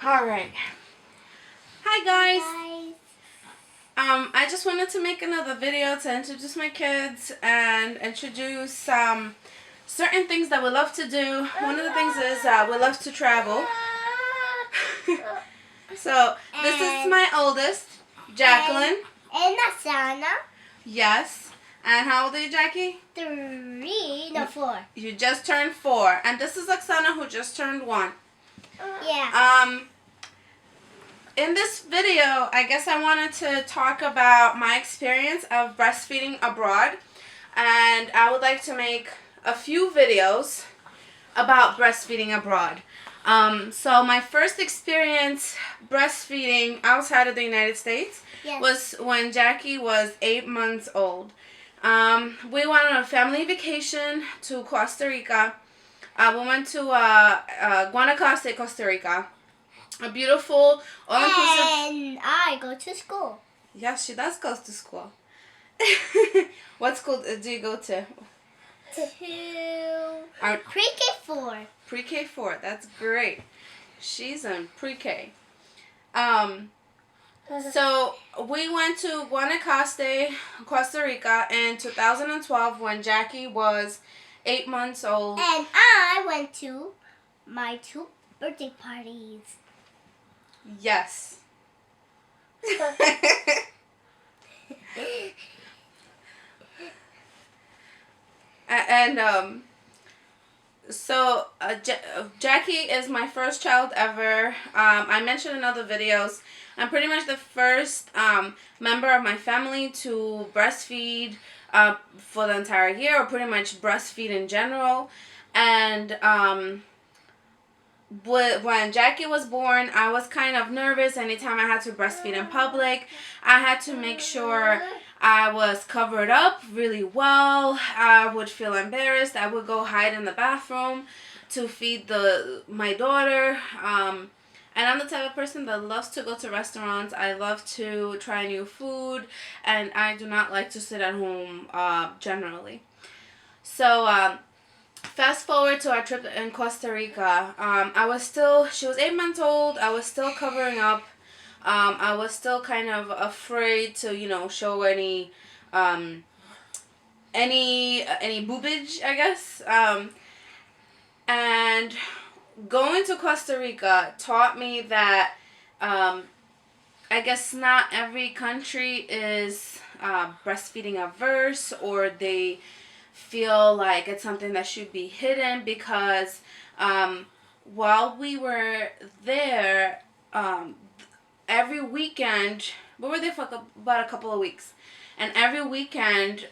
All right. Hi guys. Guys. I just wanted to make another video to introduce my kids and introduce certain things that we love to do. One of the things is we love to travel. So this is my oldest, Jacqueline. And Asana. Yes. And how old are you, Jackie? 4. You just turned 4. And this is Oksana, who just turned 1. Yeah. In this video, I guess I wanted to talk about my experience of breastfeeding abroad, and I would like to make a few videos about breastfeeding abroad. So my first experience breastfeeding outside of the United States was when Jackie was 8 months old. We went on a family vacation to Costa Rica. We went to Guanacaste, Costa Rica. A beautiful, all-inclusive... And I go to school. Yes, she does go to school. What school do you go to? Pre-K 4. Pre-K 4. That's great. She's in pre-K. So we went to Guanacaste, Costa Rica in 2012 when Jackie was 8 months old. And I went to my 2 birthday parties. Yes. So Jackie is my first child ever. I mentioned in other videos, I'm pretty much the first member of my family to breastfeed for the entire year, or pretty much breastfeed in general. And when Jackie was born, I was kind of nervous. Anytime I had to breastfeed in public, I had to make sure I was covered up really well. I would feel embarrassed. I would go hide in the bathroom to feed my daughter. And I'm the type of person that loves to go to restaurants. I love to try new food, and I do not like to sit at home generally. So fast forward to our trip in Costa Rica. She was 8 months old. I was still covering up. I was still kind of afraid to, show any boobage, I guess. And going to Costa Rica taught me that, I guess not every country is breastfeeding averse, or they feel like it's something that should be hidden, because while we were there, every weekend, we were there for about a couple of weeks, and every weekend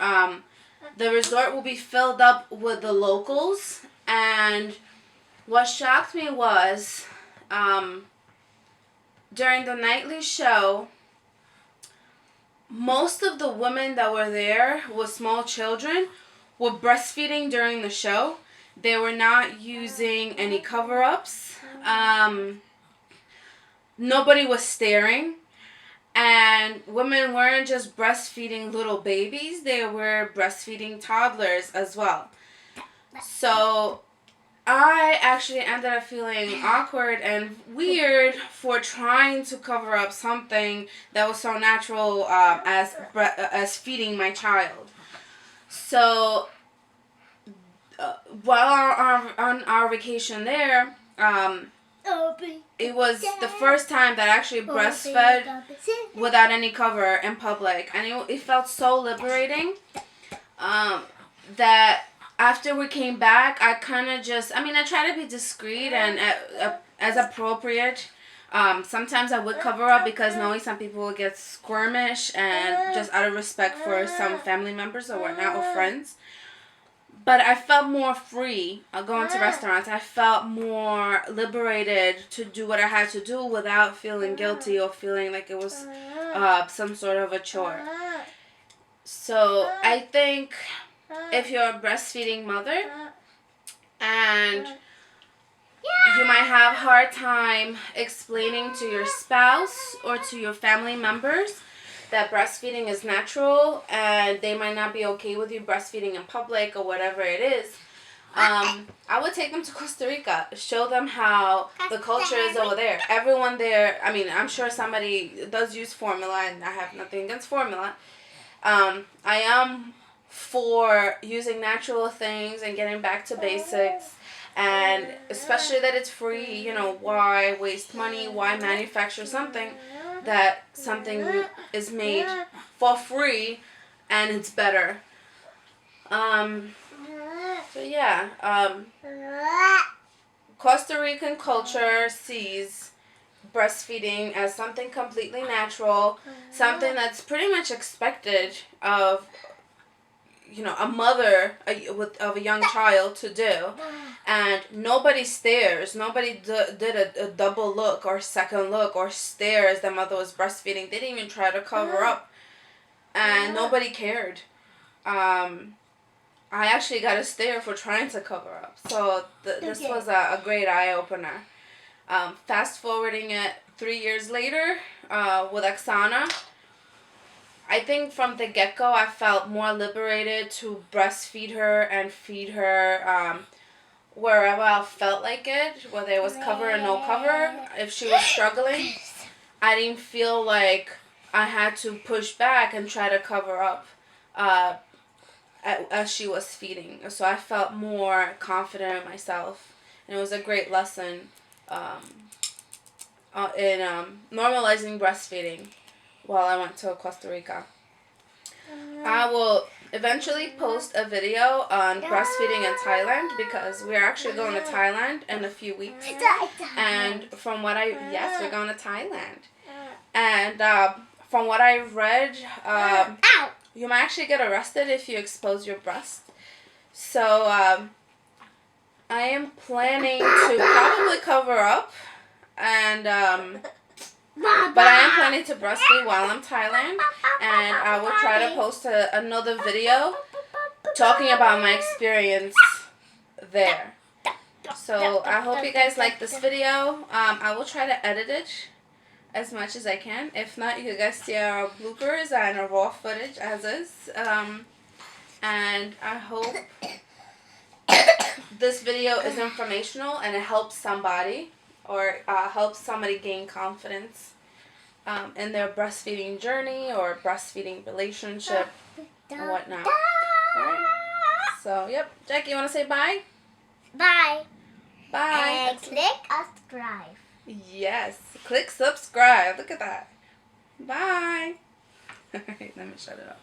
the resort will be filled up with the locals. And what shocked me was during the nightly show, most of the women that were there with small children were breastfeeding during the show. They were not using any cover-ups. Nobody was staring. And women weren't just breastfeeding little babies. They were breastfeeding toddlers as well. So I actually ended up feeling awkward and weird for trying to cover up something that was so natural as feeding my child. So while on our vacation there, it was the first time that I actually breastfed without any cover in public, and it felt so liberating that after we came back, I kind of I try to be discreet and as appropriate. Sometimes I would cover up because knowing some people would get squirmish, and just out of respect for some family members or whatnot, or friends. But I felt more free going to restaurants. I felt more liberated to do what I had to do without feeling guilty or feeling like it was some sort of a chore. So I think if you're a breastfeeding mother and you might have a hard time explaining to your spouse or to your family members that breastfeeding is natural, and they might not be okay with you breastfeeding in public or whatever it is, I would take them to Costa Rica, show them how the culture is over there. Everyone there, I mean, I'm sure somebody does use formula, and I have nothing against formula. I am for using natural things and getting back to basics, and especially that it's free. You know, why waste money? Why manufacture something that something is made for free and it's better? So yeah, Costa Rican culture sees breastfeeding as something completely natural, something that's pretty much expected of, you know, a mother of a young child to do, and nobody stares. Nobody did a double look or second look or stare as the mother was breastfeeding. They didn't even try to cover up, and nobody cared. I actually got a stare for trying to cover up. So this was a great eye-opener. Fast forwarding it 3 years later with Oksana, I think from the get-go I felt more liberated to breastfeed her and feed her wherever I felt like it, whether it was cover or no cover. If she was struggling, I didn't feel like I had to push back and try to cover up as she was feeding. So I felt more confident in myself, and it was a great lesson in normalizing breastfeeding while I went to Costa Rica. I will eventually post a video on breastfeeding in Thailand, because we're actually going to Thailand in a few weeks. And from what yes, we're going to Thailand. And from what I read, you might actually get arrested if you expose your breast. So I am planning to probably cover up, and but I am planning to breastfeed while I'm in Thailand, and I will try to post another video talking about my experience there. So I hope you guys like this video. I will try to edit it as much as I can. If not, you guys see our bloopers and our raw footage as is. And I hope this video is informational and it helps somebody, or helps somebody gain confidence in their breastfeeding journey or breastfeeding relationship and whatnot. Alright. So, yep. Jackie, you want to say bye? Bye. Bye. And click subscribe. Yes. Click subscribe. Look at that. Bye. Alright, let me shut it up.